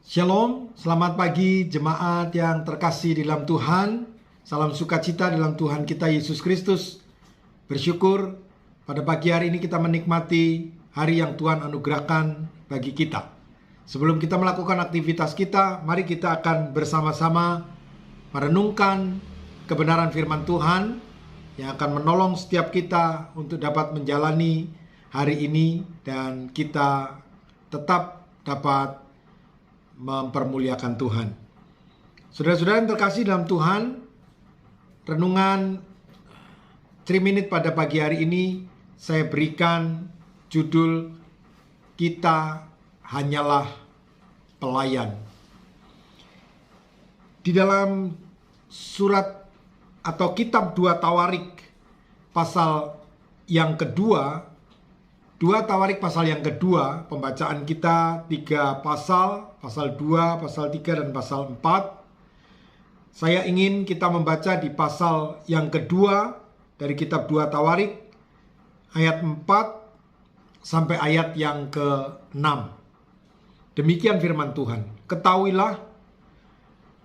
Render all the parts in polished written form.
Shalom, selamat pagi jemaat yang terkasih di dalam Tuhan. Salam sukacita dalam Tuhan kita Yesus Kristus. Bersyukur pada pagi hari ini kita menikmati hari yang Tuhan anugerahkan bagi kita. Sebelum kita melakukan aktivitas kita, mari kita akan bersama-sama merenungkan kebenaran firman Tuhan yang akan menolong setiap kita untuk dapat menjalani hari ini dan kita tetap dapat mempermuliakan Tuhan. Saudara-saudara yang terkasih dalam Tuhan, renungan 3 Minute pada pagi hari ini saya berikan judul Kita Hanyalah Pelayan. Di dalam surat atau kitab 2 Tawarik pasal yang kedua, 2 Tawarik pasal yang kedua, pembacaan kita 3 pasal 2, pasal 3, dan pasal 4. Saya ingin kita membaca di pasal yang kedua dari kitab 2 Tawarik, ayat 4 sampai ayat yang ke-6. Demikian firman Tuhan. Ketahuilah,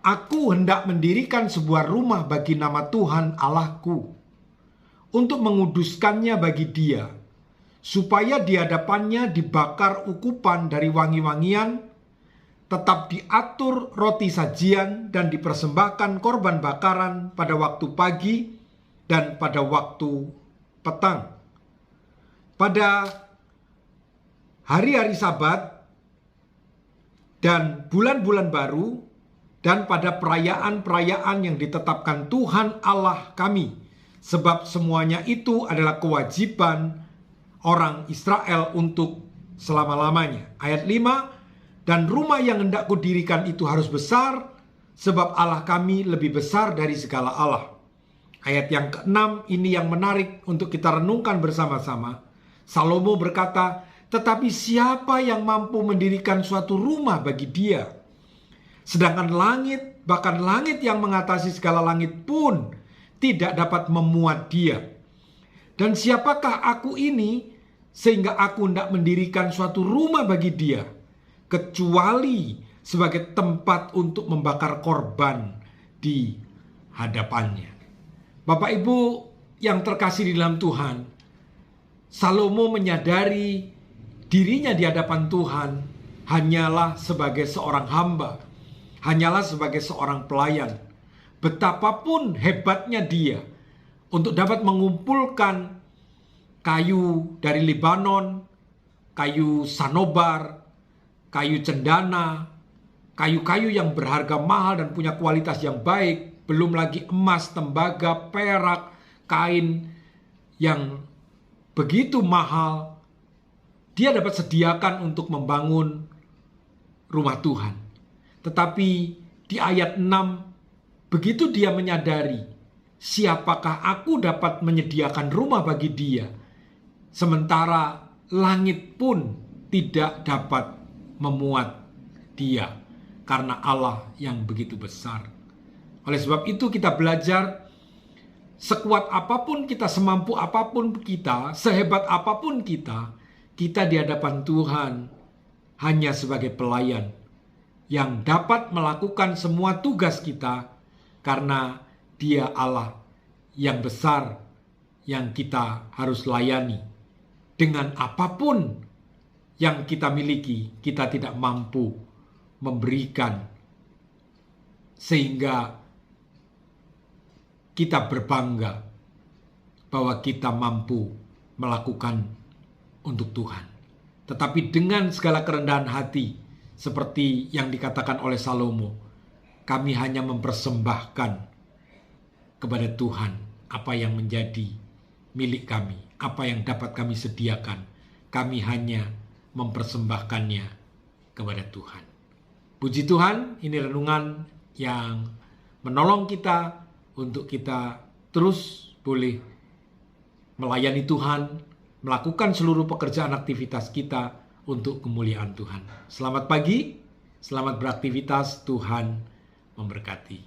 aku hendak mendirikan sebuah rumah bagi nama Tuhan Allahku, untuk menguduskannya bagi Dia, supaya di hadapannya dibakar ukupan dari wangi-wangian, tetap diatur roti sajian dan dipersembahkan korban bakaran pada waktu pagi dan pada waktu petang. Pada hari-hari Sabat dan bulan-bulan baru dan pada perayaan-perayaan yang ditetapkan Tuhan Allah kami, sebab semuanya itu adalah kewajiban orang Israel untuk selama-lamanya. Ayat 5, dan rumah yang hendak kudirikan itu harus besar, sebab Allah kami lebih besar dari segala Allah. Ayat yang ke-6 ini yang menarik untuk kita renungkan bersama-sama. Salomo berkata, tetapi siapa yang mampu mendirikan suatu rumah bagi Dia? Sedangkan langit, bahkan langit yang mengatasi segala langit pun tidak dapat memuat Dia. Dan siapakah aku ini sehingga aku hendak mendirikan suatu rumah bagi Dia, kecuali sebagai tempat untuk membakar korban di hadapannya. Bapak Ibu yang terkasih di dalam Tuhan, Salomo menyadari dirinya di hadapan Tuhan hanyalah sebagai seorang hamba, hanyalah sebagai seorang pelayan. Betapapun hebatnya dia untuk dapat mengumpulkan kayu dari Lebanon, kayu sanobar, kayu cendana, kayu-kayu yang berharga mahal dan punya kualitas yang baik, belum lagi emas, tembaga, perak, kain yang begitu mahal, dia dapat sediakan untuk membangun rumah Tuhan. Tetapi di ayat 6, begitu dia menyadari, siapakah aku dapat menyediakan rumah bagi Dia, sementara langit pun tidak dapat memuat Dia, karena Allah yang begitu besar. Oleh sebab itu kita belajar, sekuat apapun kita, semampu apapun kita, sehebat apapun kita di hadapan Tuhan hanya sebagai pelayan yang dapat melakukan semua tugas kita, karena Dia Allah yang besar yang kita harus layani. Dengan apapun yang kita miliki, kita tidak mampu memberikan sehingga kita berbangga bahwa kita mampu melakukan untuk Tuhan. Tetapi dengan segala kerendahan hati, seperti yang dikatakan oleh Salomo, kami hanya mempersembahkan kepada Tuhan apa yang menjadi milik kami, apa yang dapat kami sediakan. Kami hanya mempersembahkannya kepada Tuhan. Puji Tuhan, ini renungan yang menolong kita untuk kita terus boleh melayani Tuhan, melakukan seluruh pekerjaan aktivitas kita untuk kemuliaan Tuhan. Selamat pagi, selamat beraktivitas, Tuhan memberkati.